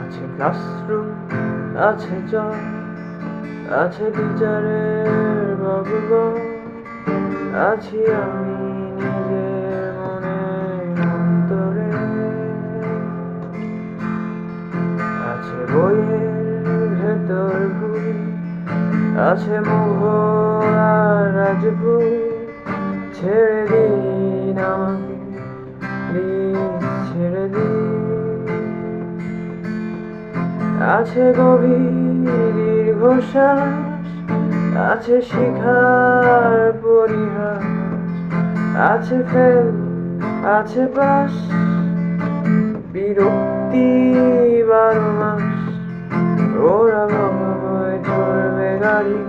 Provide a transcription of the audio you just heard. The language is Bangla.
আছে ক্লাসরুম, আছে জল, আছে টিচারের বাবু, আছি আমি নিজের মনে অন্তরে। আছে বইয়ের ভেতর ভুল, আছে মোহ আর রাজভুল। ছেড়ে দিন আমাকে, প্লিজ ছেড়ে দিন। আছে গভীর দীর্ঘশ্বাস, আছে শিখার পরিহাস, আছে ফেল, আছে পাস, বিরক্তি 12 মাস। ওরা বয় চলবে গাড়ি,